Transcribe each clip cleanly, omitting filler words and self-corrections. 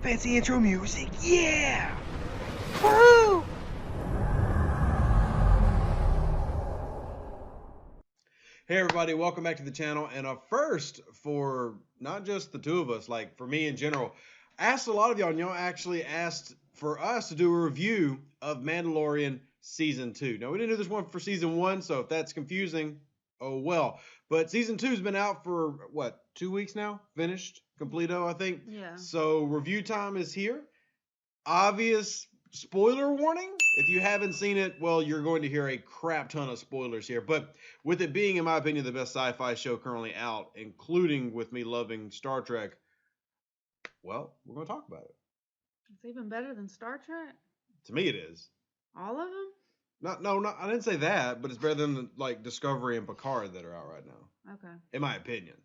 Fancy intro music, yeah! Woo! Hey everybody, welcome back to the channel. And a first for not just the two of us, like for me in general. I asked a lot of y'all, and y'all actually asked for us to do a review of Mandalorian Season 2. Now, we didn't do this one for Season 1, so if that's confusing, oh well. But Season 2's been out for, what, 2 weeks now? Finished? Completo, I think? Yeah. So review time is here. Obvious spoiler warning. If you haven't seen it, well, you're going to hear a crap ton of spoilers here. But with it being, in my opinion, the best sci-fi show currently out, including with me loving Star Trek, well, we're going to talk about it. It's even better than Star Trek. To me, it is. All of them? No, I didn't say that, but it's better than like Discovery and Picard that are out right now. Okay. In my opinion,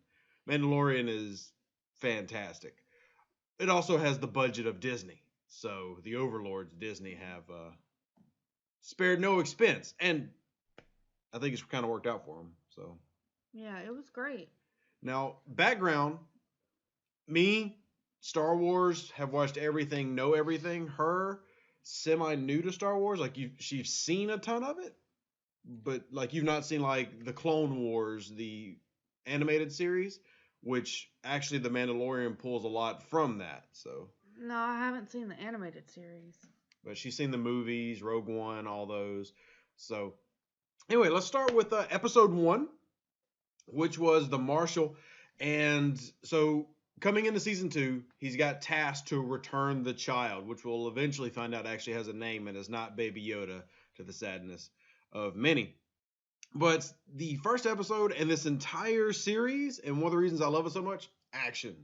Mandalorian is fantastic. It also has the budget of Disney. So the overlords Disney have spared no expense, and I think it's kind of worked out for them. So yeah, it was great. Now, background, me, Star Wars, have watched everything, know everything. Her, semi new to Star Wars, like she's seen a ton of it, but like you've not seen like the Clone Wars, the animated series, which actually the Mandalorian pulls a lot from that. So No, I haven't seen the animated series. but she's seen the movies, Rogue One, all those. So anyway, let's start with episode 1, which was the Marshal. And so coming into season 2, he's got tasked to return the child, which we'll eventually find out actually has a name and is not Baby Yoda, to the sadness of many. But the first episode in this entire series, and one of the reasons I love it so much, action.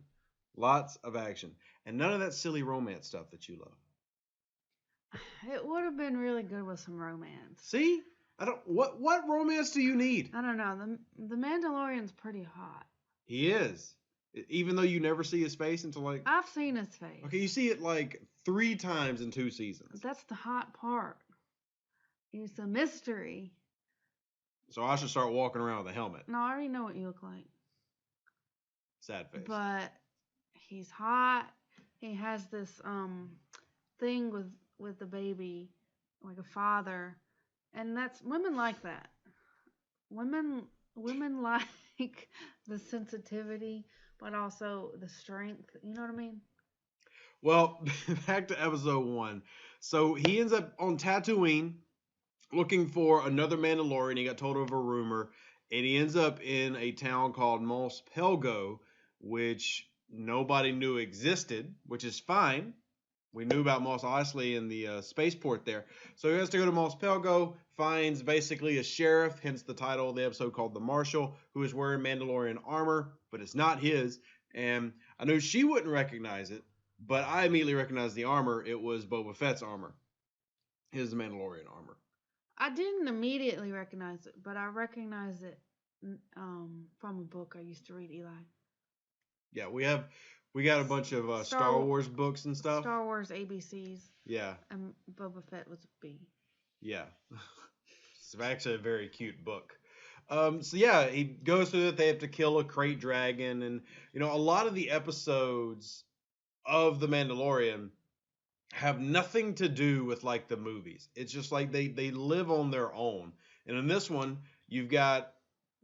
Lots of action. And none of that silly romance stuff that you love. It would have been really good with some romance. See? What romance do you need? I don't know. The Mandalorian's pretty hot. He is. Even though you never see his face until like... I've seen his face. Okay, you see it like 3 times in 2 seasons. That's the hot part. It's a mystery. So I should start walking around with a helmet. No, I already know what you look like. Sad face. But he's hot. He has this thing with the baby, like a father. And women like that. Women like the sensitivity, but also the strength. You know what I mean? Well, back to episode 1. So he ends up on Tatooine looking for another Mandalorian. He got told of a rumor, and he ends up in a town called Mos Pelgo, which nobody knew existed, which is fine. We knew about Mos Eisley and the spaceport there. So he has to go to Mos Pelgo, finds basically a sheriff, hence the title of the episode called The Marshal, who is wearing Mandalorian armor, but it's not his. And I knew she wouldn't recognize it, but I immediately recognized the armor. It was Boba Fett's armor. His Mandalorian armor. I didn't immediately recognize it, but I recognized it from a book I used to read, Eli. Yeah, we got a bunch of Star Wars books and stuff. Star Wars ABCs. Yeah. And Boba Fett was a B. Yeah. It's actually a very cute book. So yeah, he goes through it. They have to kill a crate dragon, and you know, a lot of the episodes of The Mandalorian have nothing to do with like the movies. It's just like they live on their own. And in this one, you've got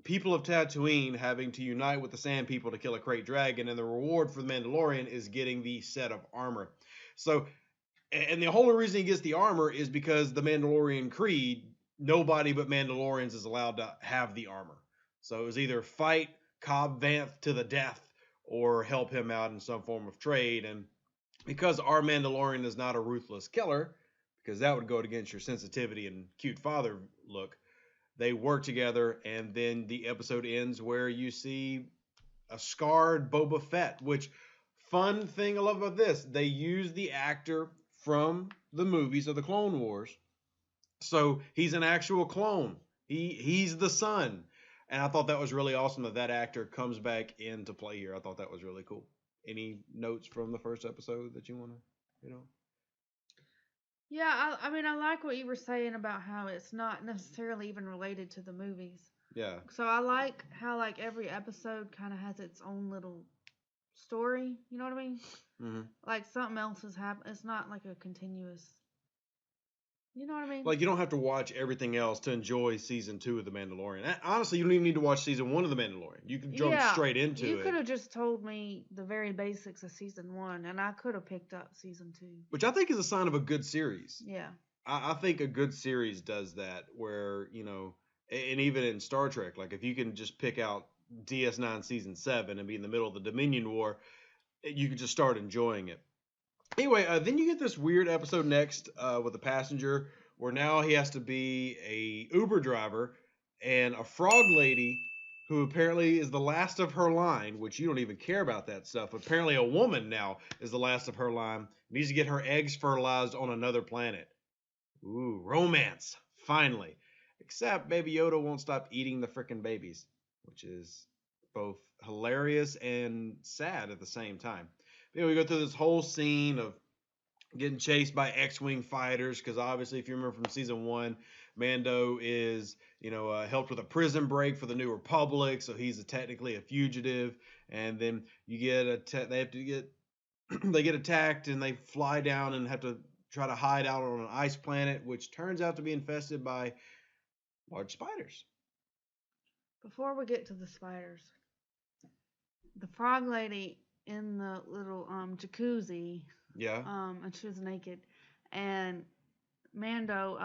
people of Tatooine having to unite with the Sand People to kill a crate dragon, and the reward for the Mandalorian is getting the set of armor. So, and the whole reason he gets the armor is because the Mandalorian creed, nobody but Mandalorians is allowed to have the armor. So it was either fight Cobb Vanth to the death or help him out in some form of trade. And because our Mandalorian is not a ruthless killer, because that would go against your sensitivity and cute father look, they work together, and then the episode ends where you see a scarred Boba Fett, which, fun thing I love about this, they use the actor from the movies of the Clone Wars. So he's an actual clone. He's the son. And I thought that was really awesome that actor comes back into play here. I thought that was really cool. Any notes from the first episode that you want to, Yeah, I mean, I like what you were saying about how it's not necessarily even related to the movies. Yeah. So I like how like every episode kind of has its own little story. You know what I mean? Mm-hmm. Like something else has happened. It's not like a continuous. You know what I mean? Like, you don't have to watch everything else to enjoy season 2 of The Mandalorian. Honestly, you don't even need to watch season 1 of The Mandalorian. You can jump yeah, straight into you it. could have just told me the very basics of season 1, and I could have picked up season 2. Which I think is a sign of a good series. Yeah. I think a good series does that, where, and even in Star Trek, like if you can just pick out DS9 season 7 and be in the middle of the Dominion War, you can just start enjoying it. Anyway, then you get this weird episode next with a passenger where now he has to be a Uber driver, and a frog lady who apparently is the last of her line, which you don't even care about that stuff. Apparently a woman now is the last of her line, needs to get her eggs fertilized on another planet. Ooh, romance, finally. Except Baby Yoda won't stop eating the frickin' babies, which is both hilarious and sad at the same time. We go through this whole scene of getting chased by X-wing fighters, because obviously, if you remember from season 1, Mando is helped with a prison break for the New Republic, so he's technically a fugitive. And then you get they have to get they get attacked, and they fly down and have to try to hide out on an ice planet, which turns out to be infested by large spiders. Before we get to the spiders, the frog lady in the little jacuzzi, Yeah. and she was naked, and Mando,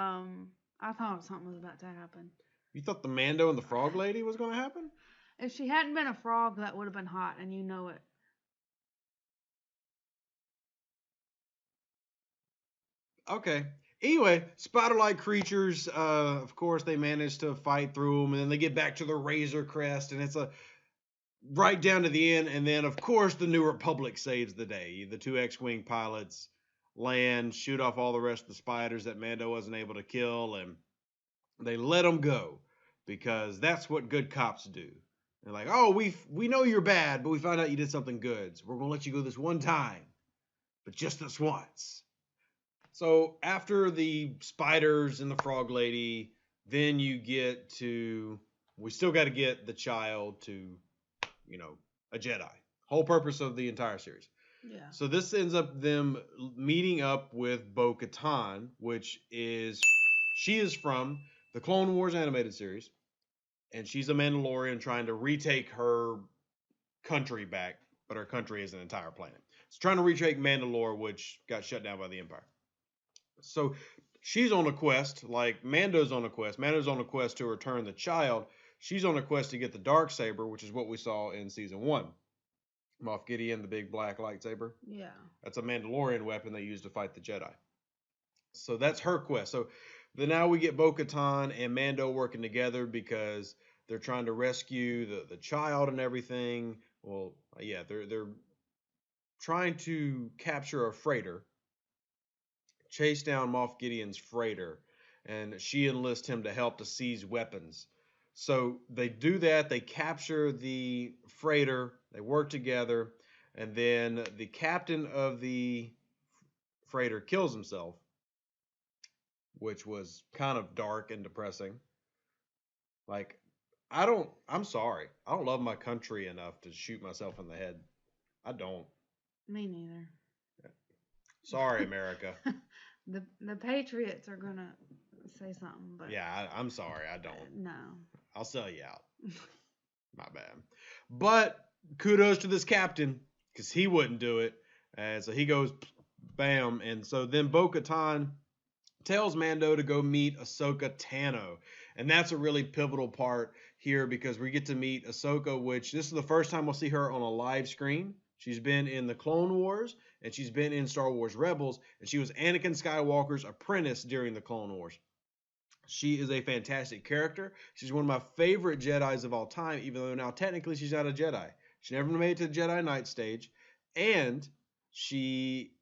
I thought something was about to happen. You thought the Mando and the frog lady was going to happen? If she hadn't been a frog, that would have been hot, and you know it. Okay. Anyway, spider-like creatures. Of course, they manage to fight through them, and then they get back to the Razor Crest, and it's a right down to the end. And then, of course, the New Republic saves the day. The 2 X-wing pilots land, shoot off all the rest of the spiders that Mando wasn't able to kill, and they let them go because that's what good cops do. They're like, oh, we know you're bad, but we found out you did something good, so we're gonna let you go this one time, but just this once. So after the spiders and the frog lady, then you get to, we still got to get the child to, a Jedi. Whole purpose of the entire series. Yeah. So this ends up them meeting up with Bo-Katan, she is from the Clone Wars animated series, and she's a Mandalorian trying to retake her country back, but her country is an entire planet. It's trying to retake Mandalore, which got shut down by the Empire. So she's on a quest, like Mando's on a quest. Mando's on a quest to return the child. She's on a quest to get the Darksaber, which is what we saw in season 1. Moff Gideon, the big black lightsaber. Yeah. That's a Mandalorian weapon they use to fight the Jedi. So that's her quest. So then now we get Bo-Katan and Mando working together because they're trying to rescue the child and everything. Well, yeah, they're trying to capture a freighter, chase down Moff Gideon's freighter, and she enlists him to help to seize weapons. So they do that. They capture the freighter. They work together, and then the captain of the freighter kills himself, which was kind of dark and depressing. Like, I'm sorry. I don't love my country enough to shoot myself in the head. I don't. Me neither. Sorry, America. The Patriots are gonna say something, but Yeah, I'm sorry. I don't. no. I'll sell you out. My bad. But kudos to this captain, because he wouldn't do it. And so he goes, bam. And so then Bo-Katan tells Mando to go meet Ahsoka Tano. And that's a really pivotal part here, because we get to meet Ahsoka, which this is the first time we'll see her on a live screen. She's been in the Clone Wars, and she's been in Star Wars Rebels, and she was Anakin Skywalker's apprentice during the Clone Wars. She is a fantastic character. She's one of my favorite Jedis of all time, even though now technically she's not a Jedi. She never made it to the Jedi Knight stage, and she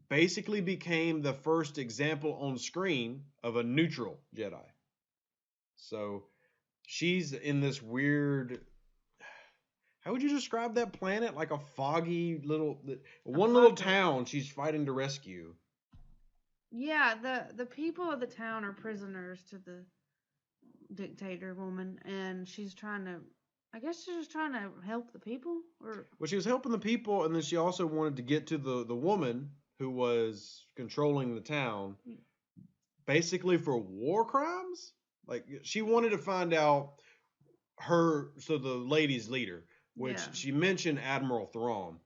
basically became the first example on screen of a neutral Jedi. So she's in this weird, how would you describe that planet? Like a foggy little little town she's fighting to rescue. Yeah, the people of the town are prisoners to the dictator woman, and she's trying to I guess she's just trying to help the people, or Well, she was helping the people, and then she also wanted to get to the woman who was controlling the town, basically for war crimes. Like she wanted to find out the lady's leader, which yeah, she mentioned Admiral Thrawn.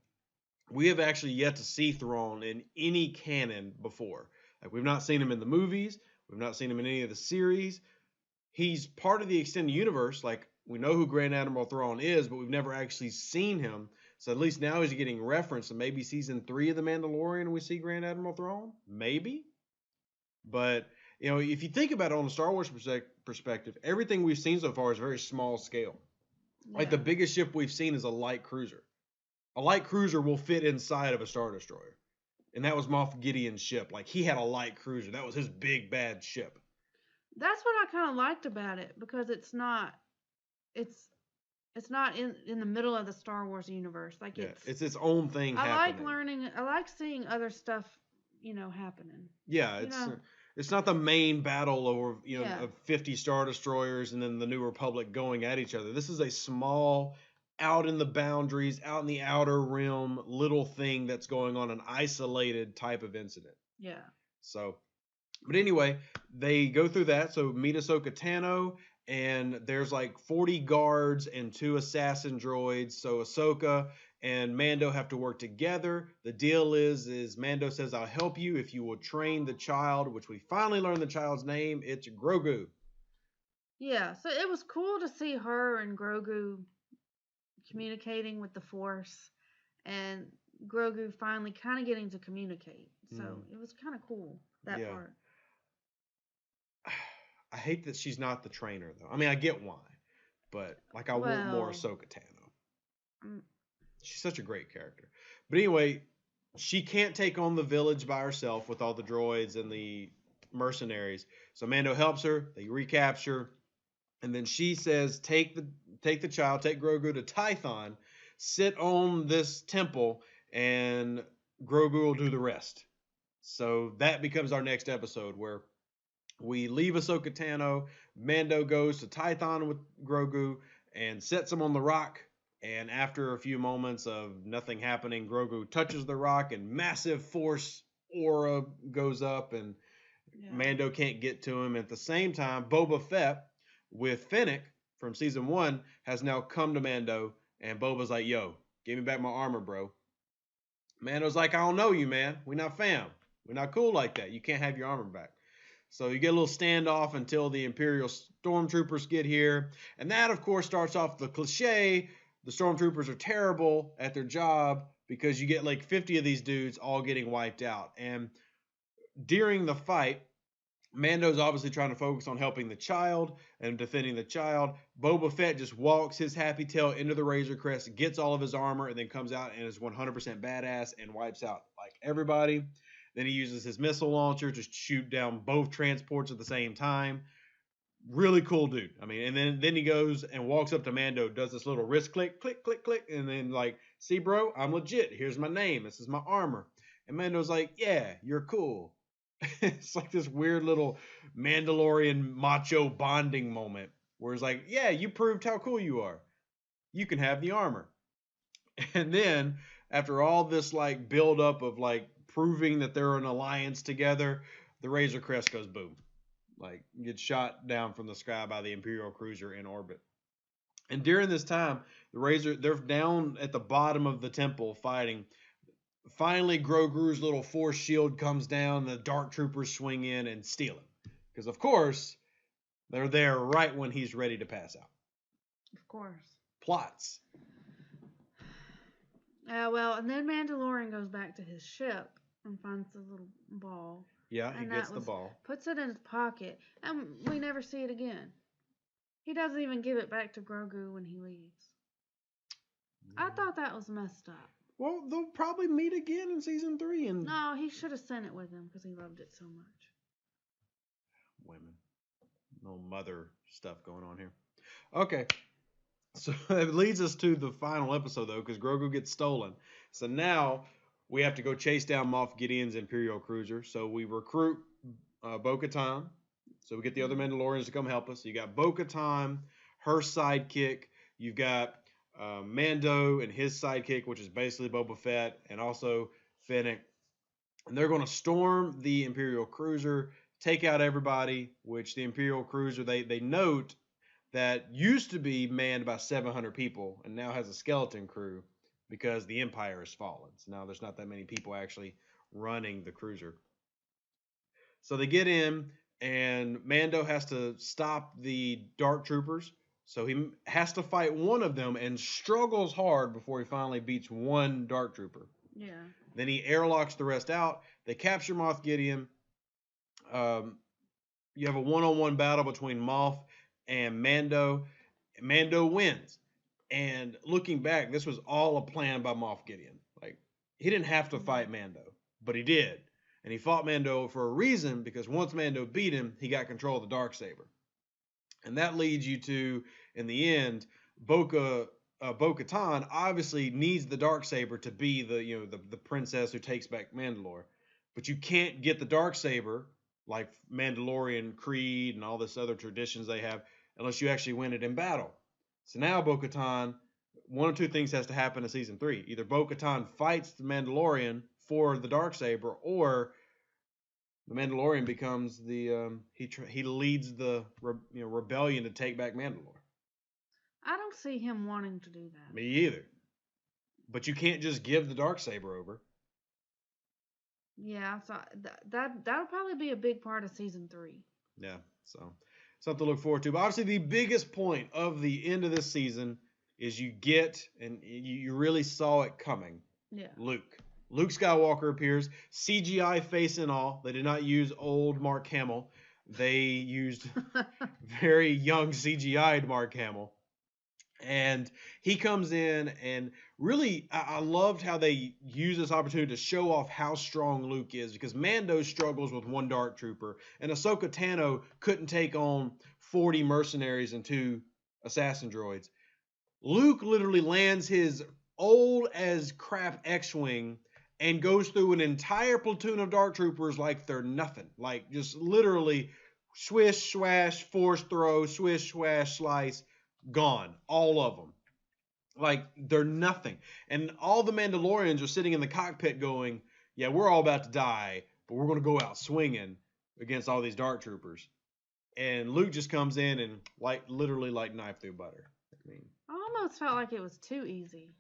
We have actually yet to see Thrawn in any canon before. Like we've not seen him in the movies, we've not seen him in any of the series. He's part of the extended universe. Like we know who Grand Admiral Thrawn is, but we've never actually seen him. So at least now he's getting referenced. And maybe season 3 of The Mandalorian we see Grand Admiral Thrawn. Maybe. But if you think about it on a Star Wars perspective, everything we've seen so far is very small scale. Like the yeah. biggest ship we've seen is a light cruiser. A light cruiser will fit inside of a Star Destroyer. And that was Moff Gideon's ship. Like he had a light cruiser. That was his big bad ship. That's what I kind of liked about it because it's it's not in the middle of the Star Wars universe. Like Yeah, it's its own thing I like happening. learning. I like seeing other stuff, happening. Yeah, You know, it's not the main battle over yeah, of 50 Star Destroyers and then the New Republic going at each other. This is a small, out in the boundaries, out in the outer rim, little thing that's going on, an isolated type of incident. yeah, So, but anyway, they go through that. So meet Ahsoka Tano, and there's like 40 guards and 2 assassin droids. So Ahsoka and Mando have to work together. The deal is Mando says, "I'll help you if you will train the child," which we finally learn the child's name. It's Grogu. yeah. So it was cool to see her and Grogu communicating with the Force, and Grogu finally kind of getting to communicate. So it was kind of cool that Yeah. part. I hate that she's not the trainer though. I mean, I get why, but like I want more Well, Ahsoka Tano. mm, She's such a great character. But anyway, she can't take on the village by herself with all the droids and the mercenaries. So Mando helps her. They recapture, and then she says, take the child, take Grogu to Tython, sit on this temple, and Grogu will do the rest." So that becomes our next episode where we leave Ahsoka Tano. Mando goes to Tython with Grogu and sets him on the rock. And after a few moments of nothing happening, Grogu touches the rock and massive force aura goes up, and yeah, Mando can't get to him. At the same time, Boba Fett with Fennec from season 1 has now come to Mando, and Boba's like, "Yo, give me back my armor, bro." Mando's like, "I don't know you, man. We're not fam. We're not cool like that. You can't have your armor back." So you get a little standoff until the Imperial stormtroopers get here. And that, of course, starts off the cliche. The stormtroopers are terrible at their job because you get like 50 of these dudes all getting wiped out. And during the fight, Mando's obviously trying to focus on helping the child and defending the child. Boba Fett just walks his happy tail into the Razor Crest, gets all of his armor, and then comes out and is 100% badass and wipes out like everybody. Then he uses his missile launcher to shoot down both transports at the same time. Really cool dude. I mean, and then he goes and walks up to Mando, does this little wrist click, click, click, click, and then like, "See, bro, I'm legit. Here's my name. This is my armor." And Mando's like, "Yeah, you're cool." It's like this weird little Mandalorian macho bonding moment where it's like, "Yeah, you proved how cool you are. You can have the armor." And then after all this like build up of like proving that they're an alliance together, the Razor Crest goes boom. Like gets shot down from the sky by the Imperial cruiser in orbit. And during this time, they're down at the bottom of the temple fighting. Finally, Grogu's little force shield comes down, the Dark Troopers swing in and steal him. Because of course, they're there right when he's ready to pass out. of course. Plots. Well, and then Mandalorian goes back to his ship and finds the little ball. Yeah, he And gets the ball. puts it in his pocket, and we never see it again. He doesn't even give it back to Grogu when he leaves. I thought that was messed up. Well, they'll probably meet again in season 3 and No, he should have sent it with him because he loved it so much. women. No mother stuff going on here. Okay. So it leads us to the final episode though, because Grogu gets stolen. So now we have to go chase down Moff Gideon's Imperial cruiser. So we recruit Bo-Katan. So we get the other Mandalorians to come help us. So you got Bo-Katan, her sidekick, You've got Mando and his sidekick, which is basically Boba Fett, and also Fennec. And they're going to storm the Imperial cruiser, take out everybody, which the Imperial cruiser, they note that used to be manned by 700 people and now has a skeleton crew because the Empire has fallen. So now there's not that many people actually running the cruiser. So they get in, and Mando has to stop the Dark Troopers. So he has to fight one of them and struggles hard before he finally beats one Dark Trooper. Yeah. Then he airlocks the rest out. They capture Moff Gideon. You have a one-on-one battle between Moff and Mando. Mando wins. And looking back, this was all a plan by Moff Gideon. Like, he didn't have to fight Mando, but he did. And he fought Mando for a reason, because once Mando beat him, he got control of the Darksaber. And that leads you to, in the end, Bo-Katan obviously needs the Darksaber to be the princess who takes back Mandalore. But you can't get the Darksaber, like Mandalorian creed and all this other traditions they have, unless you actually win it in battle. So now Bo-Katan, one of two things has to happen in season 3. Either Bo-Katan fights the Mandalorian for the Darksaber, or the Mandalorian becomes the he leads the rebellion to take back Mandalore. I don't see him wanting to do that. Me either. But you can't just give the Darksaber over. Yeah, so that'll probably be a big part of season 3. Yeah, so something to look forward to. But obviously the biggest point of the end of this season is you get, and you really saw it coming, Yeah. Luke Skywalker appears, CGI face and all. They did not use old Mark Hamill. They used very young CGI'd Mark Hamill. And he comes in, and really, I loved how they use this opportunity to show off how strong Luke is, because Mando struggles with one Dark Trooper, and Ahsoka Tano couldn't take on 40 mercenaries and 2 assassin droids. Luke literally lands his old as crap X-Wing and goes through an entire platoon of Dark Troopers like they're nothing. Like, just literally swish, swash, force throw, swish, swash, slice, gone. All of them. Like, they're nothing. And all the Mandalorians are sitting in the cockpit going, yeah, we're all about to die, but we're going to go out swinging against all these Dark Troopers. And Luke just comes in and literally knife through butter. I mean, I almost felt like it was too easy.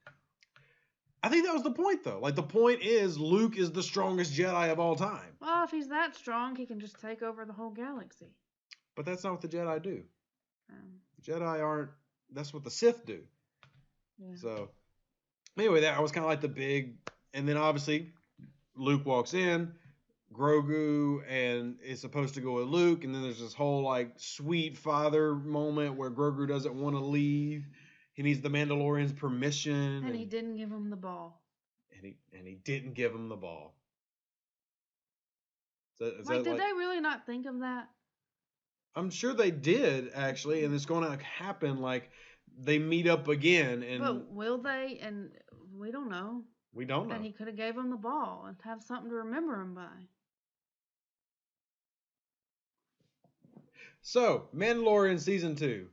I think that was the point, though. Like, the point is Luke is the strongest Jedi of all time. Well, if he's that strong, he can just take over the whole galaxy. But that's not what the Jedi do. The Um, Jedi aren't. That's what the Sith do. yeah. So, anyway, that was kind of like the big. And then obviously, Luke walks in, Grogu, and is supposed to go with Luke. And then there's this whole like sweet father moment where Grogu doesn't want to leave. He needs the Mandalorian's permission. And he didn't give him the ball. And he didn't give him the ball. Is Like, that did they really not think of that? I'm sure they did, actually, and it's going to happen. Like, they meet up again, and But will they? And we don't know. we don't know. And he could have gave him the ball and have something to remember him by. So, Mandalorian Season 2.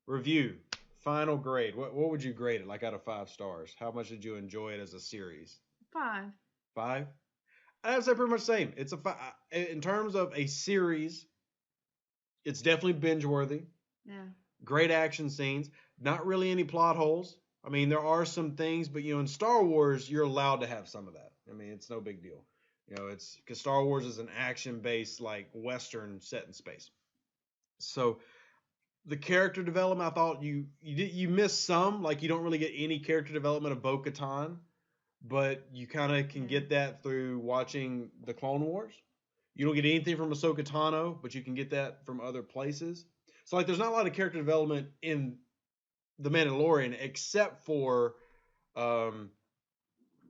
Review. Final grade. What would you grade it, like, out of 5 stars? How much did you enjoy it as a series? 5. 5? I'd say pretty much the same. It's a 5. In terms of a series, it's definitely binge-worthy. Yeah. Great action scenes. Not really any plot holes. I mean, there are some things, but, in Star Wars, you're allowed to have some of that. I mean, it's no big deal. It's because Star Wars is an action-based, like, Western set in space. So, the character development, I thought you missed some. Like, you don't really get any character development of Bo-Katan, but you kind of can get that through watching the Clone Wars. You don't get anything from Ahsoka Tano, but you can get that from other places. So, like, there's not a lot of character development in The Mandalorian except for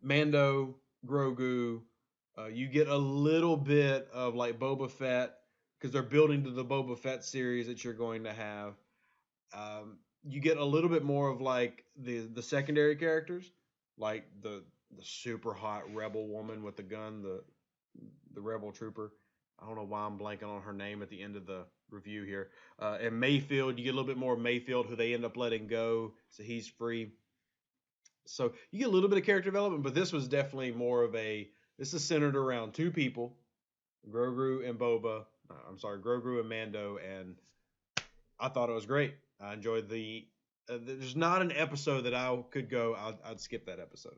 Mando, Grogu. You get a little bit of, like, Boba Fett, because they're building to the Boba Fett series that you're going to have. You get a little bit more of, like, the secondary characters, like the super hot rebel woman with the gun, the rebel trooper. I don't know why I'm blanking on her name at the end of the review here. And Mayfield, you get a little bit more of Mayfield, who they end up letting go, so he's free. So you get a little bit of character development, but this was definitely more of a. This is centered around two people, Grogu and Boba. Grogu and Mando, and I thought it was great. I enjoyed the. There's not an episode that I could go. I'd skip that episode.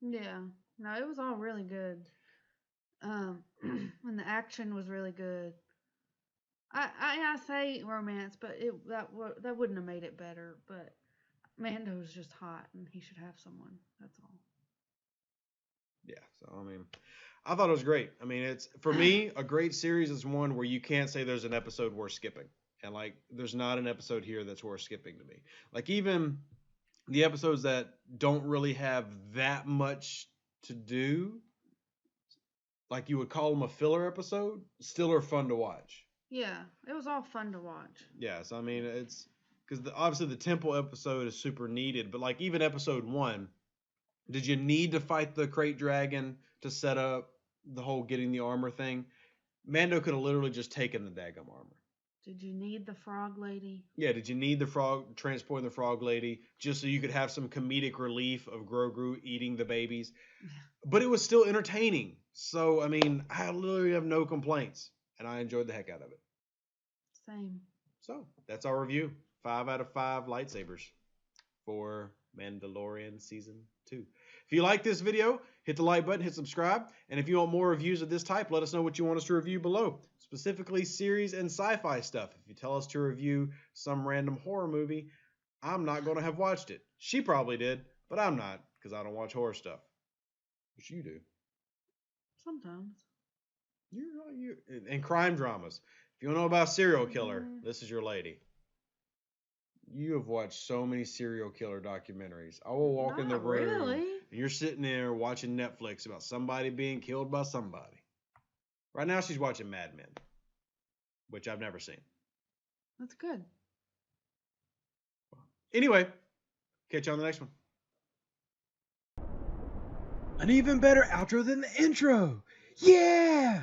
Yeah. No, it was all really good. And the action was really good. I say romance, but that wouldn't have made it better. But Mando's just hot, and he should have someone. That's all. Yeah. So I mean, I thought it was great. I mean, it's for me a great series is one where you can't say there's an episode worth skipping, and like there's not an episode here that's worth skipping to me. Like even the episodes that don't really have that much to do, like you would call them a filler episode, still are fun to watch. Yeah, it was all fun to watch. Yes, I mean it's because obviously the temple episode is super needed, but like even episode 1, did you need to fight the crate dragon to set up the whole getting the armor thing? Mando could have literally just taken the daggum armor. Did you need the frog lady? Yeah, did you need the frog transporting the frog lady just so you could have some comedic relief of Grogu eating the babies? But it was still entertaining. So I mean, I literally have no complaints, and I enjoyed the heck out of it. Same. So that's our review. 5 out of 5 lightsabers for Mandalorian Season 2. If you like this video, hit the like button, hit subscribe. And if you want more reviews of this type, let us know what you want us to review below. Specifically series and sci-fi stuff. If you tell us to review some random horror movie, I'm not going to have watched it. She probably did, but I'm not because I don't watch horror stuff. Which you do. Sometimes. You and crime dramas. If you don't know about serial killer, this is your lady. You have watched so many serial killer documentaries. I will walk in the room really. and you're sitting there watching Netflix about somebody being killed by somebody. Right now she's watching Mad Men, which I've never seen. That's good. Anyway, catch you on the next one. An even better outro than the intro. Yeah!